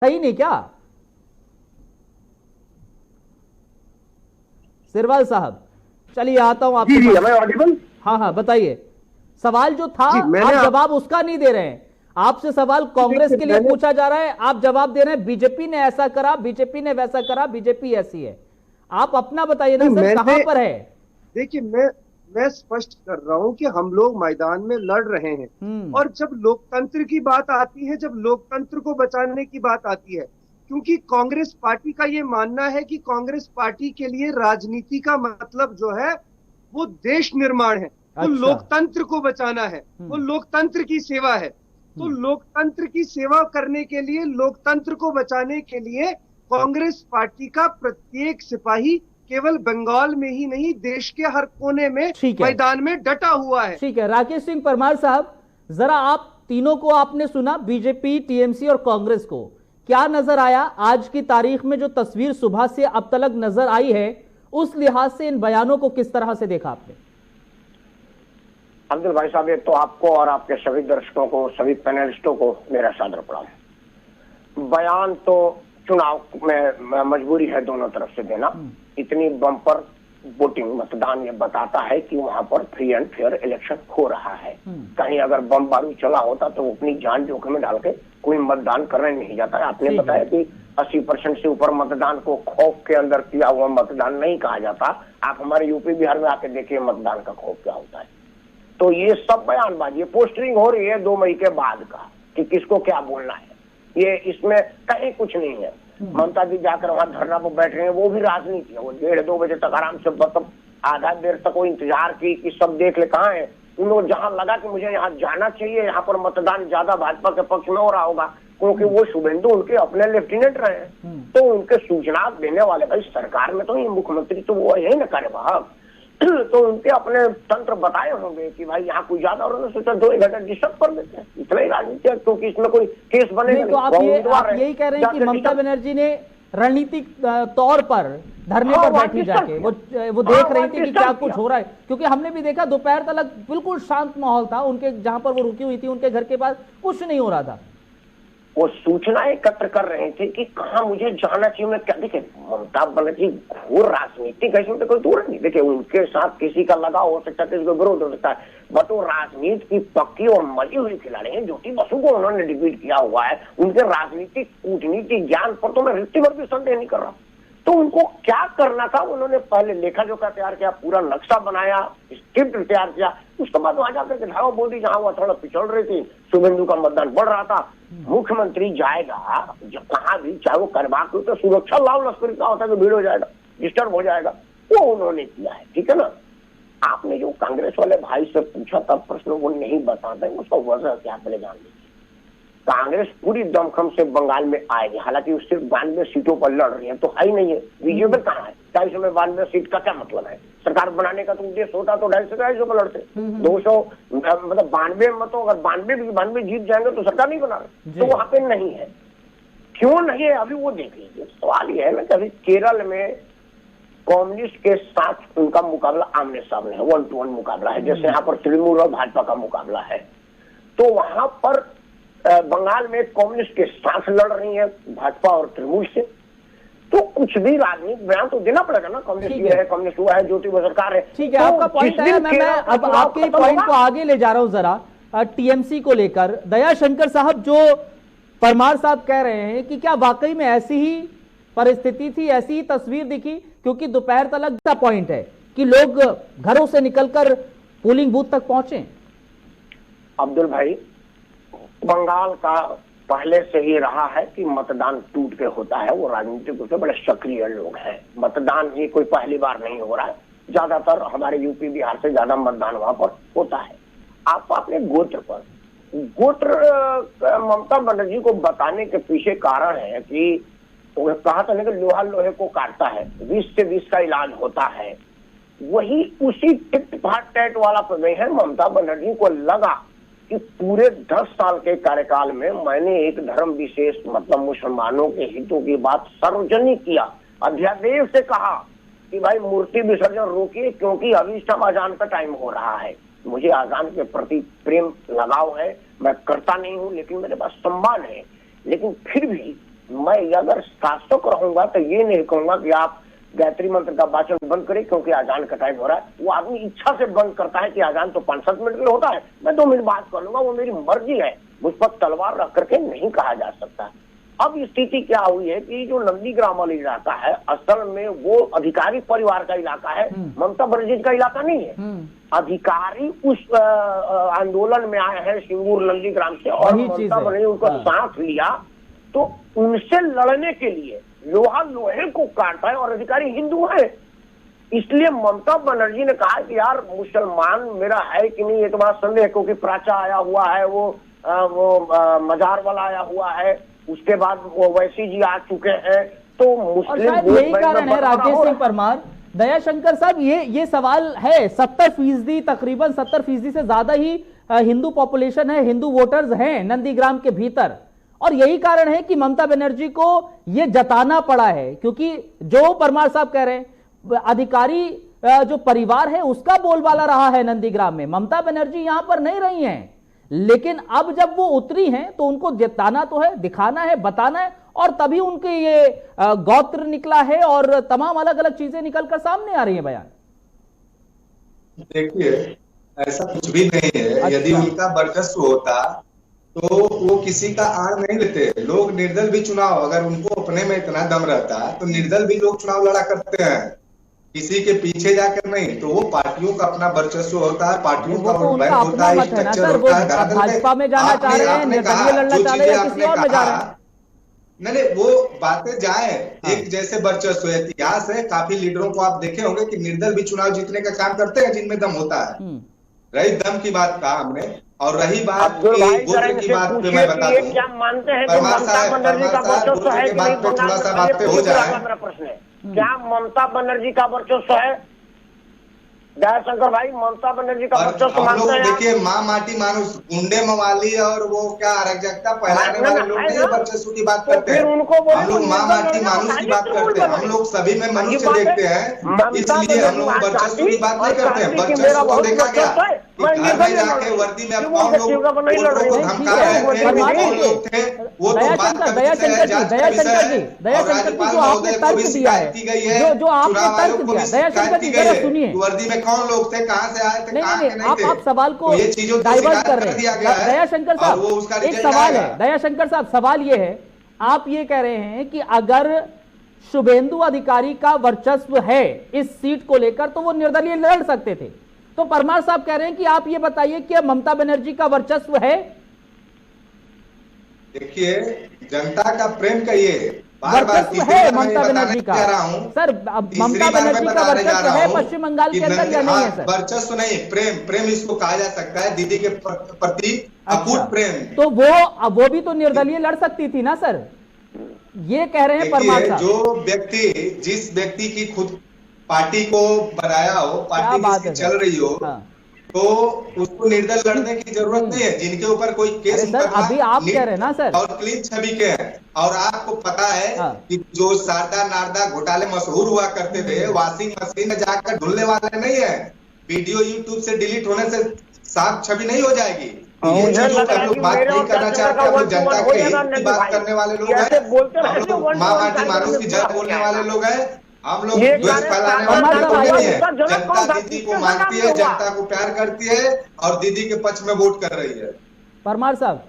सही नहीं क्या सिरवाल साहब? चलिए आता हूं आपके जी जी, पास। मैं ऑडिबल? हाँ हाँ बताइए। सवाल जो था जी मैंने आप जवाब उसका नहीं दे रहे हैं। आपसे सवाल कांग्रेस देखिए के लिए मैंने पूछा जा रहा है, आप जवाब दे रहे हैं बीजेपी ने ऐसा करा, बीजेपी ने वैसा करा, बीजेपी ऐसी है। आप अपना बताइए ना नहीं सर, कहां मैंने पर है? देखिए मैं स्पष्ट कर रहा हूं कि हम लोग मैदान में लड़ रहे हैं। हम्म। और जब लोकतंत्र की बात आती है, जब लोकतंत्र को बचाने की बात आती है, क्योंकि कांग्रेस पार्टी का ये मानना है कि कांग्रेस पार्टी के लिए राजनीति का मतलब जो है वो देश निर्माण है, वो अच्छा। लोकतंत्र को बचाना है, वो हम्म। लोकतंत्र की सेवा है। तो हम्म। लोकतंत्र की सेवा करने के लिए, लोकतंत्र को बचाने के लिए कांग्रेस पार्टी का प्रत्येक सिपाही केवल बंगाल में ही नहीं, देश के हर कोने में ठीक है। मैदान में डटा हुआ है। ठीक है राकेश सिंह परमार साहब, जरा आप तीनों को आपने सुना, बीजेपी, टीएमसी और कांग्रेस को, क्या नजर आया आज की तारीख में? जो तस्वीर सुबह से अब तक नजर आई है, उस लिहाज से इन बयानों को किस तरह से देखा आपने? अब्दुल भाई साहब, एक तो आपको और आपके सभी दर्शकों को, सभी पैनलिस्टों को मेरा सादर प्रणाम। बयान तो चुनाव में मजबूरी है दोनों तरफ से देना। इतनी बम्पर वोटिंग, मतदान ये बताता है कि वहां पर फ्री एंड फेयर इलेक्शन हो रहा है। कहीं अगर बम बारूद चला होता तो वो अपनी जान जोखिम में डाल के कोई मतदान करने नहीं जाता है। आपने बताया कि 80% से ऊपर मतदान को खौफ के अंदर किया हुआ मतदान नहीं कहा जाता। आप हमारे यूपी बिहार में आके देखिए मतदान का खौफ क्या होता है। तो ये सब बयानबाजी, पोस्टरिंग हो रही है 2 मई के बाद का कि किसको क्या बोलना है, ये इसमें कहीं कुछ नहीं है। ममता जी जाकर वहां धरना पर बैठ रहे हैं, वो भी राजनीति है। वो 1:30-2 बजे तक आराम से, मतलब आधा देर तक वो इंतजार की कि सब देख ले कहाँ है। उन लोग जहां लगा कि मुझे यहाँ जाना चाहिए, यहाँ पर मतदान ज्यादा भाजपा के पक्ष में हो रहा होगा, क्योंकि वो शुभेंदु उनके अपने लेफ्टिनेंट रहे हैं, तो उनके सूचना देने वाले, भाई सरकार में तो ये मुख्यमंत्री तो वो यही न करे भाग, तो उनके अपने तंत्र बताए होंगे कि भाई यहाँ कोई ज्यादा, और उन्होंने सोचा 2 घंटे डिस्टर्ब कर देते हैं। इतना ही राजनीति है, क्योंकि इसमें कोई केस बनेगा नहीं। तो आप यही कह रहे हैं कि ममता बनर्जी ने रणनीतिक तौर पर धरने पर बैठी जाके वो देख रही थी कि क्या कुछ हो रहा है, क्योंकि हमने भी देखा दोपहर तक बिल्कुल शांत माहौल था उनके, जहां पर वो रुकी हुई थी उनके घर के पास कुछ नहीं हो रहा था। वो सूचना एकत्र कर रहे थे कि कहाँ मुझे जाना चाहिए, मैं क्या। देखिए ममता बनर्जी घोर राजनीतिक है, इसमें तो कोई दूर नहीं। देखिए उनके साथ किसी का लगाव हो सकता है, किसी को विरोध हो सकता है, बट वो राजनीति की पक्की और मजी हुई खिलाड़ी है। ज्योति बसु को उन्होंने डिफीट किया हुआ है। उनके राजनीतिक कूटनीतिक ज्ञान पर तो मैं रिश्ते भर भी संदेह नहीं कर रहा। तो उनको क्या करना था, उन्होंने पहले लेखा जोखा तैयार किया, पूरा नक्शा बनाया, स्क्रिप्ट तैयार किया, उसके बाद वहां जाकर के धावा बोल दी जहां वो थोड़ा पिछड़ रही थी, शुभेंदु का मतदान बढ़ रहा था। मुख्यमंत्री जाएगा जब कहाँ भी, चाहे वो करवा के, तो सुरक्षा लाओ लश्कर का होता है तो भीड़ हो जाएगा, डिस्टर्ब हो जाएगा, वो उन्होंने किया है। ठीक है ना। आपने जो कांग्रेस वाले भाई से पूछा था प्रश्न, वो नहीं बताते, उसका वजह क्या पहले जान लीजिए। कांग्रेस पूरी दमखम से बंगाल में आएगी, हालांकि वो सिर्फ 92 सीटों पर लड़ रही है, तो है ही नहीं है। बीजेपी कहाँ है? 250 में 92 सीट का क्या मतलब है? सरकार बनाने का तो उद्देश्य होता तो 250 पर लड़ते। 200 मतलब 92 मतों, अगर 92 जीत जाएंगे तो सरकार नहीं बना रहे, तो वहां पे नहीं है। क्यों नहीं है अभी वो देख लीजिए। सवाल ये है ना कि अभी केरल में कम्युनिस्ट के साथ उनका मुकाबला आमने सामने है, 1 to 1 मुकाबला है, जैसे यहाँ पर तृणमूल और भाजपा का मुकाबला है। तो वहां पर बंगाल में कम्युनिस्ट के साथ लड़ रही है भाजपा और तृणमूल से, तो कुछ भी राजनीतिक बयान तो देना पड़ेगा ना। कम्युनिस्ट ये है, कम्युनिस्ट हुआ है, ज्योति बसु सरकार है। ठीक है, आपका पॉइंट है। मैं अब आपके पॉइंट को आगे ले जा रहा हूं जरा। टीएमसी को लेकर दया शंकर साहब, जो परमार साहब कह रहे हैं कि क्या वाकई में ऐसी ही परिस्थिति थी, ऐसी ही तस्वीर दिखी? क्योंकि दोपहर तक का पॉइंट है कि लोग घरों से निकलकर पोलिंग बूथ तक पहुंचे। अब्दुल भाई, बंगाल का पहले से ही रहा है कि मतदान टूट के होता है। वो राजनीतिक रूप से बड़े सक्रिय लोग हैं। मतदान ये कोई पहली बार नहीं हो रहा है, ज्यादातर हमारे यूपी बिहार से ज्यादा मतदान वहां पर होता है। आप अपने गोत्र ममता बनर्जी को बताने के पीछे कारण है कि कहा था ना कि लोहा लोहे को काटता है, विष से विष का इलाज होता है। वही उसी टिट फाट टैट वाला प्रमेय है। ममता बनर्जी को लगा कि पूरे 10 साल के कार्यकाल में मैंने एक धर्म विशेष, मतलब मुसलमानों के हितों की बात सार्वजनिक किया, अध्यादेश से कहा कि भाई मूर्ति विसर्जन रोकिए, क्योंकि अभी इस टाइम अजान का टाइम हो रहा है। मुझे अजान के प्रति प्रेम लगाव है, मैं करता नहीं हूं, लेकिन मेरे पास सम्मान है। लेकिन फिर भी मैं अगर शासक रहूंगा तो ये नहीं कहूंगा कि आप गायत्री मंत्र का वाचन बंद करें क्योंकि अजान का टाइम हो रहा है। वो आदमी इच्छा से बंद करता है कि अजान तो 5-7 मिनट के लिए होता है, मैं 2 मिनट बात कर लूंगा, वो मेरी मर्जी है, मुझ पर तलवार रख करके नहीं कहा जा सकता। अब स्थिति क्या हुई है कि जो नंदीग्राम वाला इलाका है असल में वो अधिकारी परिवार का इलाका है, ममता बनर्जी का इलाका नहीं है। अधिकारी उस आंदोलन में आए हैं सिंगूर नंदीग्राम से और ममता बनर्जी उनका साथ लिया, तो उनसे लड़ने के लिए लोहा लोहे को काटता है और अधिकारी हिंदू है। इसलिए ममता बनर्जी ने कहा कि यार मुसलमान मेरा है कि नहीं ये तो बड़ा संदेह है, क्योंकि प्राचा आया हुआ है, वो मजार वाला आया हुआ है, उसके बाद वो वैसी जी आ चुके हैं, तो मुस्लिम यही कारण है राकेश सिंह परमार, दयाशंकर साहब, ये सवाल है 70% तकरीबन 70% से ज्यादा ही हिंदू पॉपुलेशन है, हिंदू वोटर्स हैं नंदीग्राम के भीतर, और यही कारण है कि ममता बनर्जी को यह जताना पड़ा है, क्योंकि जो परमार साहब कह रहे हैं अधिकारी जो परिवार है उसका बोलबाला रहा है नंदीग्राम में, ममता बनर्जी यहां पर नहीं रही हैं, लेकिन अब जब वो उतरी हैं तो उनको जताना तो है, दिखाना है, बताना है, और तभी उनके ये गोत्र निकला है और तमाम अलग अलग चीजें निकलकर सामने आ रही है बयान। देखिए ऐसा कुछ भी नहीं है। अच्छा। यदि उनका वर्चस्व होता तो वो किसी का आड़ नहीं लेते। लोग निर्दल भी चुनाव, अगर उनको अपने में इतना दम रहता तो निर्दल भी लोग चुनाव लड़ा करते हैं, किसी के पीछे जाकर नहीं। तो वो पार्टियों का अपना वर्चस्व होता है, पार्टियों का बैंक होता है, स्ट्रक्चर होता है। भाजपा में जाना चाह रहे हैं, निर्दलीय लड़ना चाह रहे हैं, किसी और में जा रहे हैं। नहीं, वो बातें जाए, एक जैसे वर्चस्व इतिहास है, काफी लीडरों को आप देखे होंगे कि निर्दल भी चुनाव जीतने का काम करते हैं जिनमें दम होता है। रही दम की बात कहा हमने, और रही बात गोत्र की बात पे मैं बता दूं, क्या मानते हैं कि ममता बनर्जी का वर्चस्व है कि नहीं? थोड़ा सा बात पे हो जाए। मेरा प्रश्न है, क्या ममता बनर्जी का वर्चस्व है? दयाशंकर भाई, ममता बनर्जी का वर्चस्व मानते हैं? देखिए, माँ माटी मानुस, गुंडे मवाली और वो क्या अराजकता फैलाने वाले लोग नहीं वर्चस्व की बात करते हैं। हम लोग माँ माटी मानुस की बात करते हैं, हम लोग सभी में मनुष्य देखते हैं, इसलिए हम लोग वर्चस्व की बात नहीं करते हैं। वर्चस्व को देखा गया घर में जाके वर्दी में अब कौन लोग को धमका रहे थे, कौन लोग थे, वो तो बात का विषय है, जांच का विषय है। और राज्यपाल महोदय को भी शिकायत की गई है, चुनाव आयोग को भी शिकायत की गई है, वर्दी में कौन लोग थे, कहां से आए थे, कहां के नहीं थे। आप सवाल को ये चीजों डाइवर्ट कर रहे हैं। दयाशंकर साहब, एक सवाल है, दयाशंकर साहब सवाल ये है, आप ये कह रहे हैं कि अगर शुभेंदु अधिकारी का वर्चस्व है इस सीट को लेकर तो वो निर्दलीय लड़ सकते थे, तो परमार साहब कह रहे हैं कि आप ये बताइए कि ममता बनर्जी का वर्चस्व है? देखिए, जनता का प्रेम कहिए, वर्चस्व है ममता बनर्जी का। सर, ममता बनर्जी का वर्चस्व है पश्चिम बंगाल के अंदर या नहीं है सर? वर्चस्व नहीं, प्रेम इसको कहा जा सकता है, दीदी के प्रति अकूट प्रेम। तो वो भी तो निर्दलीय लड़ सकती थी ना सर, ये कह रहे हैं परमार साहब। जो व्यक्ति, जिस व्यक्ति की खुद पार्टी को बनाया हो, पार्टी जिसकी चल रही हो, तो उसको निर्दल लड़ने की जरूरत नहीं है। जिनके ऊपर कोई केस अभी आप कह रहे हैं ना सर, और क्लीन छवि के हैं, और आपको पता है कि जो शारदा नारदा घोटाले मशहूर हुआ करते थे, वॉशिंग मशीन में जाकर धुलने वाले नहीं है। वीडियो यूट्यूब से डिलीट होने से साफ छवि नहीं हो जाएगी। ये चीजों पर लोग बात नहीं करना चाहते, हम लोग जनता के हित की बात करने वाले लोग हैं, हम लोग माँ माटी मानुस की जड़ बोलने वाले लोग हैं, हम लोग द्वेष फैलाने वाले लोग नहीं है। जनता दीदी को मानती है, जनता को प्यार करती है और दीदी के पक्ष में वोट कर रही है। परमार साहब,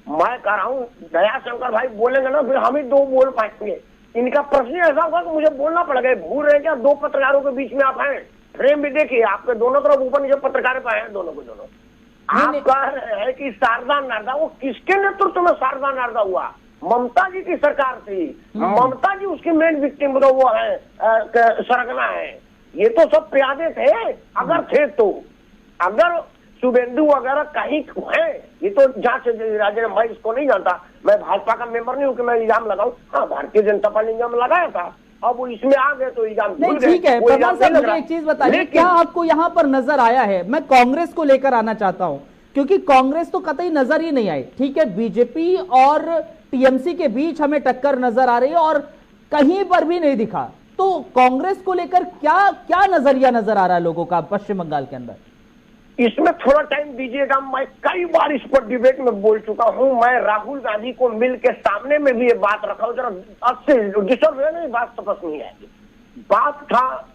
मैं कह रहा हूँ दयाशंकर भाई बोलेंगे ना फिर हम ही दो बोल पाएंगे। इनका प्रश्न ऐसा होगा कि मुझे बोलना पड़ेगा। भूल रहे क्या, दो पत्रकारों के बीच में आप हैं, फ्रेम भी देखिए, आपके दोनों तरफ ऊपर नीचे पत्रकार पाए हैं, दोनों को दोनों। आप कह रहे हैं कि शारदा नारदा, वो किसके नेतृत्व में शारदा नारदा हुआ? ममता जी की सरकार थी, ममता जी उसकी मेन विक्टिम तो वो है, सरगना है। ये तो सब प्यादे थे, अगर थे तो। अगर शुभेंदु वगैरह कहीं है, ये तो जांच राज्य, मैं इसको नहीं जानता, मैं भाजपा का मेंबर नहीं हूं कि मैं इल्जाम लगाऊं। हाँ, भारतीय जनता पार्टी इल्जाम लगाया था, अब वो इसमें आ गए तो इल्जाम नहीं। ठीक है, परमार साहब मुझे एक चीज बताइए, क्या आपको यहाँ पर नजर आया है, मैं कांग्रेस को लेकर आना चाहता हूं, क्योंकि कांग्रेस तो कतई नजर ही नहीं आई। ठीक है, बीजेपी और टीएमसी के बीच हमें टक्कर नजर आ रही है और कहीं पर भी नहीं दिखा, तो कांग्रेस को लेकर क्या क्या नजरिया नजर आ रहा है लोगों का पश्चिम बंगाल के अंदर? इसमें थोड़ा टाइम दीजिएगा। मैं कई बार इस पर डिबेट में बोल चुका हूं। मैं राहुल गांधी को मिल के सामने में भी ये बात रखा हूं, जरा अच्छे डिस्टर्ब है ना, बात तपस नहीं है। बात था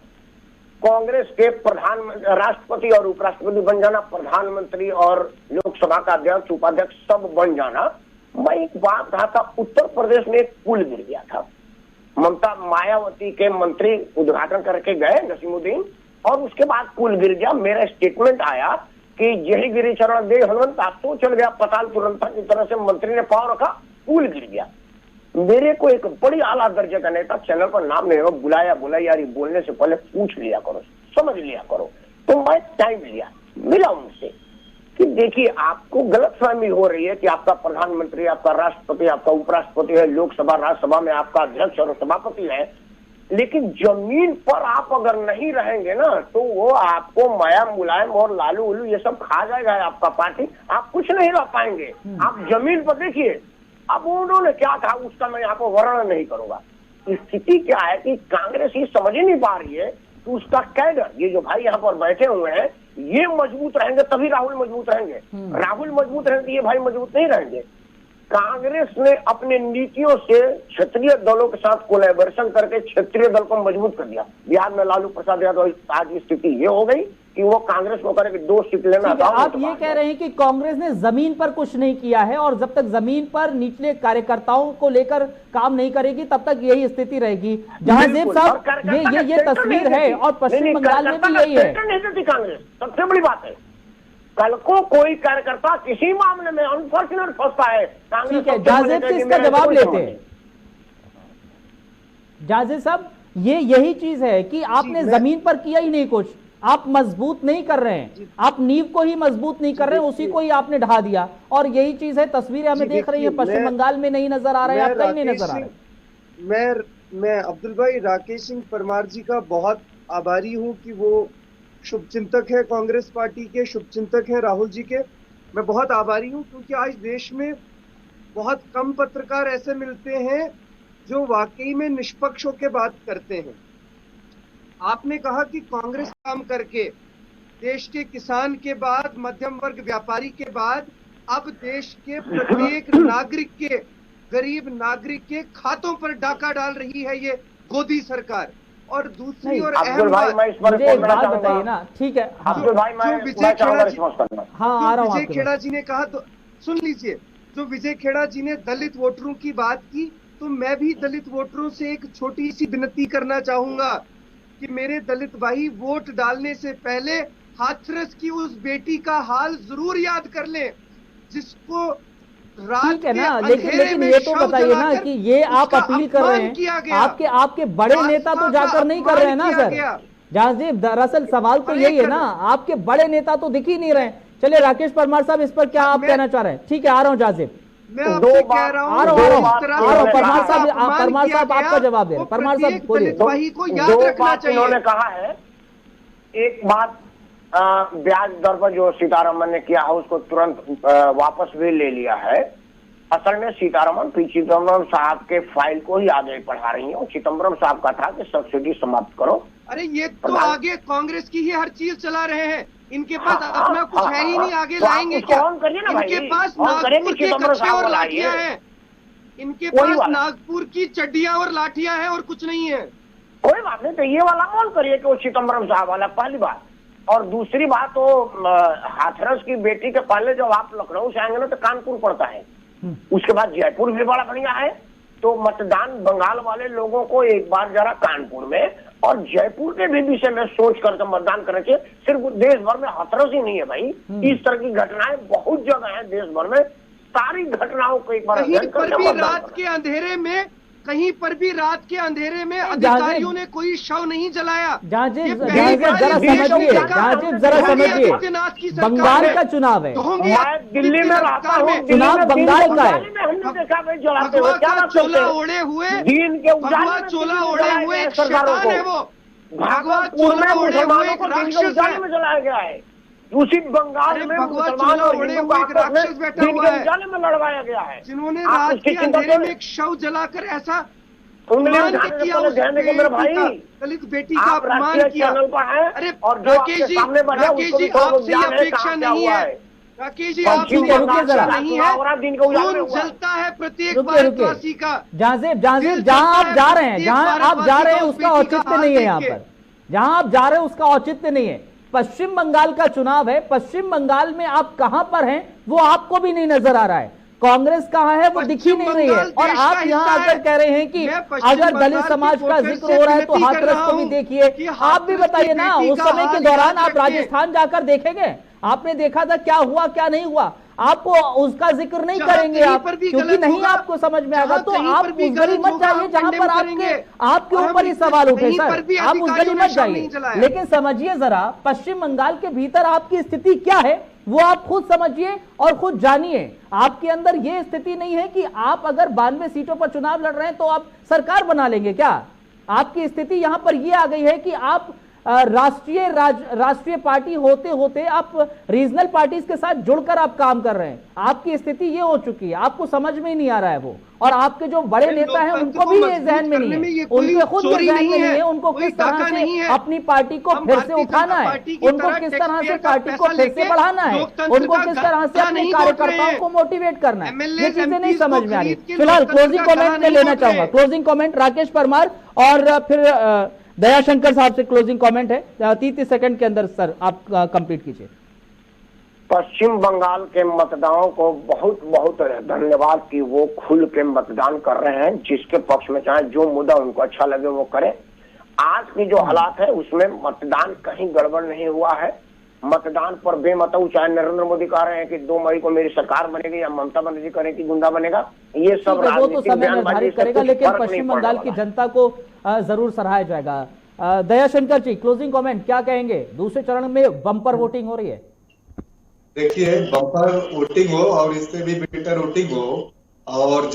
कांग्रेस के राष्ट्रपति और उपराष्ट्रपति बन जाना, प्रधानमंत्री और लोकसभा का अध्यक्ष उपाध्यक्ष सब बन जाना। मैं एक बात कहा था, उत्तर प्रदेश में एक पुल गिर गया था, ममता मायावती के मंत्री उद्घाटन करके गए नसीमुद्दीन, और उसके बाद पुल गिर गया। मेरा स्टेटमेंट आया कि यही गिरी चरण दे हनुमंत, आप तो चल गया पताल तुरंत की तरह से मंत्री ने पांव रखा, पुल गिर गया। मेरे को एक बड़ी आला दर्जे का नेता, चैनल पर नाम नहीं हो, बुलाया, बोला यार ये बोलने से पहले पूछ लिया करो, समझ लिया करो। तो मैं टाइम लिया, मिला उनसे कि देखिए आपको गलतफहमी हो रही है कि आपका प्रधानमंत्री, आपका राष्ट्रपति, आपका उपराष्ट्रपति है, लोकसभा राज्यसभा में आपका अध्यक्ष और सभापति है, लेकिन जमीन पर आप अगर नहीं रहेंगे ना तो वो आपको माया मुलायम और लालू उल्लू ये सब खा जाएगा आपका पार्टी, आप कुछ नहीं रह पाएंगे। आप जमीन पर देखिए, अब उन्होंने क्या कहा उसका मैं यहाँ पर वर्णन नहीं करूंगा। स्थिति क्या है कि कांग्रेस ये समझ ही नहीं पा रही है कि उसका कैडर, ये जो भाई यहाँ पर बैठे हुए हैं, ये मजबूत रहेंगे तभी राहुल मजबूत रहेंगे। राहुल मजबूत रहेंगे, ये भाई मजबूत नहीं रहेंगे। कांग्रेस ने अपने नीतियों से क्षेत्रीय दलों के साथ कोलैबोरेशन करके क्षेत्रीय दल को मजबूत कर दिया। बिहार में लालू प्रसाद यादव, आज स्थिति ये हो गई कि वो कांग्रेस को करे कि 2 सीट लेना। आप ये कह रहे हैं कि कांग्रेस ने जमीन पर कुछ नहीं किया है, और जब तक जमीन पर निचले कार्यकर्ताओं को लेकर काम नहीं करेगी तब तक यही स्थिति रहेगी। जहांजेब साहब, ये तस्वीर है और पश्चिम बंगाल में भी यही है। नहीं देती कांग्रेस, सबसे बड़ी बात है। कल को कोई कार्यकर्ता किसी मामले में अनफॉर्चुनेट फंसता है, ठीक है, जहांजेब से इसका जवाब लेते हैं। जहांजेब साहब, ये यही चीज है कि आपने जमीन पर किया ही नहीं कुछ, आप मजबूत नहीं कर रहे हैं, आप नींव को ही मजबूत नहीं कर रहे हैं, उसी को ही आपने ढा दिया। और यही चीज है, तस्वीरें हमें देख रही है, पश्चिम बंगाल में नहीं नजर आ रहा है, आप कहीं नहीं नजर आ रहे। मैं अब्दुल भाई राकेश सिंह परमार जी का बहुत आभारी हूं कि वो शुभचिंतक है कांग्रेस पार्टी के, शुभचिंतक है राहुल जी के। मैं बहुत आभारी हूं क्योंकि आज देश में बहुत कम पत्रकार ऐसे मिलते हैं जो वाकई में निष्पक्ष होकर बात करते हैं। आपने कहा कि कांग्रेस काम करके देश के किसान के बाद, मध्यम वर्ग व्यापारी के बाद, अब देश के प्रत्येक नागरिक के, गरीब नागरिक के खातों पर डाका डाल रही है ये मोदी सरकार। और दूसरी और अहम बात, मुझे एक बात बताइए ना, ठीक है, विजय खेड़ा जी ने कहा, तो सुन लीजिए, जो विजय खेड़ा जी ने दलित वोटरों की बात की, तो मैं भी दलित वोटरों से एक छोटी सी विनती करना चाहूंगा कि मेरे दलित भाई वोट डालने से पहले हाथरस की उस बेटी का हाल जरूर याद कर लें जिसको ठीक है ना। लेकिन ये तो बताइए ना कि ये आप अपील कर रहे हैं, आपके बड़े नेता तो जाकर नहीं कर रहे हैं ना सर। जहांजेब, दरअसल सवाल तो यही है ना, आपके बड़े नेता तो दिख ही नहीं रहे। चलिए राकेश परमार साहब, इस पर क्या आप कहना चाह रहे हैं? ठीक है, आ रहा हूँ जहांजेब, मैं आपसे कह रहा हूं, परमार साहब आपका जवाब दे। परमार साहब बोलिए। दो बात उन्होंने कहा है। एक बात, ब्याज दर पर जो सीतारमन ने किया है उसको तुरंत वापस भी ले लिया है। असल में सीतारमन पी चिदम्बरम साहब के फाइल को ही आगे बढ़ा रही है। चिदम्बरम साहब का था कि सब्सिडी समाप्त करो। अरे ये तो आगे कांग्रेस की ही हर चीज चला रहे हैं, इनके पास अपना कुछ है ही नहीं, आगे लाएंगे क्या? इनके पास नागपुर के कच्चे और लाठियां हैं, इनके पास नागपुर की चड्डियां और लाठियां हैं और कुछ नहीं है। कोई बात नहीं, तो ये वाला मौन करिए कि वो चिदम्बरम साहब वाला, पहली बात। और दूसरी बात, तो हाथरस की बेटी के पहले जब आप लखनऊ से आएंगे ना तो कानपुर पड़ता है, उसके बाद जयपुर भी बड़ा बढ़िया है। तो मतदान बंगाल वाले लोगों को एक बार जरा कानपुर में और जयपुर के भी विषय में सोच करके मतदान करना चाहिए। सिर्फ देश भर में हाथरस ही नहीं है भाई, इस तरह की घटनाएं बहुत जगह है देश भर में। सारी घटनाओं को एक बार कहीं पर भी रात के अंधेरे में, कहीं पर भी रात के अंधेरे में अधिकारियों ने कोई शव नहीं जलाया। जहांजेब जरा समझिए, बंगाल का चुनाव है, मैं दिल्ली में रहता हूँ, चुनाव बंगाल का है। हमने देखा भाई जलाते हुए, क्या चोला ओढ़े हुए, दिन के उजाले में चोला ओढ़े हुए सरकारों को, भागवतपुर में मुसलमानों को दिन के उजाले में जलाया गया है। उसी बंगाल में मुसलमान और हिंदू को राक्षस बैठा हुआ है में लड़वाया गया है, जिन्होंने रात के अंधेरे में एक शव जलाकर ऐसा अपमान किया उस दलित बेटी का अपमान किया। अरे राकेश जी, राकेश जी आपसे अपेक्षा नहीं है, राकेश जी आपसे अपेक्षा नहीं है, खून जलता है प्रत्येक भारतवासी का। जहां आप जा रहे हैं, जहां आप जा रहे हैं उसका औचित्य नहीं है यहाँ पर, जहां आप जा रहे हैं उसका औचित्य नहीं है। पश्चिम बंगाल का चुनाव है, पश्चिम बंगाल में आप कहां पर हैं वो आपको भी नहीं नजर आ रहा है, कांग्रेस कहां है वो दिख ही नहीं रही है, और आप यहां आकर कह रहे हैं कि अगर दलित समाज का जिक्र हो रहा है तो हाथरस को भी देखिए। आप भी बताइए ना, उस समय के दौरान आप राजस्थान जाकर देखेंगे, आपने देखा था क्या हुआ क्या नहीं हुआ, आपको उसका जिक्र नहीं करेंगे आप, क्योंकि नहीं आपको समझ में आएगा। तो आप उस गली मत जाइए जहां पर आपके ऊपर ही सवाल उठे सर, आप उस गली मत जाइए। लेकिन समझिए जरा, पश्चिम बंगाल के भीतर आपकी स्थिति क्या है वो आप खुद समझिए और खुद जानिए। आपके अंदर ये स्थिति नहीं है कि आप अगर 92 सीटों पर चुनाव लड़ रहे हैं तो आप सरकार बना लेंगे क्या। आपकी स्थिति यहां पर ये आ गई है कि आप राष्ट्रीय पार्टी होते होते आप रीजनल पार्टीज के साथ जुड़कर आप काम कर रहे हैं। आपकी स्थिति ये हो चुकी है, आपको समझ में ही नहीं आ रहा है वो, और आपके जो बड़े नेता हैं उनको भी ये जहन में नहीं है, उनके खुद ये जहन में नहीं है उनको किस तरह से अपनी पार्टी को फिर से उठाना है, उनको किस तरह से पार्टी को फिर से बढ़ाना है, उनको किस तरह से अपने कार्यकर्ताओं को मोटिवेट करना है, ये चीजें नहीं समझ में आ रही। फिलहाल क्लोजिंग कमेंट में लेना चाहूंगा, क्लोजिंग कमेंट राकेश परमार और फिर दयाशंकर साहब से क्लोजिंग कमेंट है 30 सेकंड के अंदर सर आप कंप्लीट कीजिए। पश्चिम बंगाल के मतदाताओं को बहुत बहुत धन्यवाद कि वो खुल के मतदान कर रहे हैं, जिसके पक्ष में चाहे जो मुद्दा उनको अच्छा लगे वो करें। आज की जो हालात है उसमें मतदान कहीं गड़बड़ नहीं हुआ है। मतदान पर बेमतऊ चाहे नरेंद्र मोदी कह रहे हैं कि 2 मई को मेरी सरकार बनेगी या ममता बनर्जी करें कि गुंडा बनेगा, ये सब राजनीतिक बयानबाजी करेगा, लेकिन पश्चिम बंगाल की जनता को जरूर सराहा जाएगा। दयाशंकर जी क्लोजिंग कमेंट क्या कहेंगे, दूसरे चरण में बम्पर वोटिंग हो रही है। देखिए, बम्पर वोटिंग हो और इससे भी बेटर वोटिंग हो और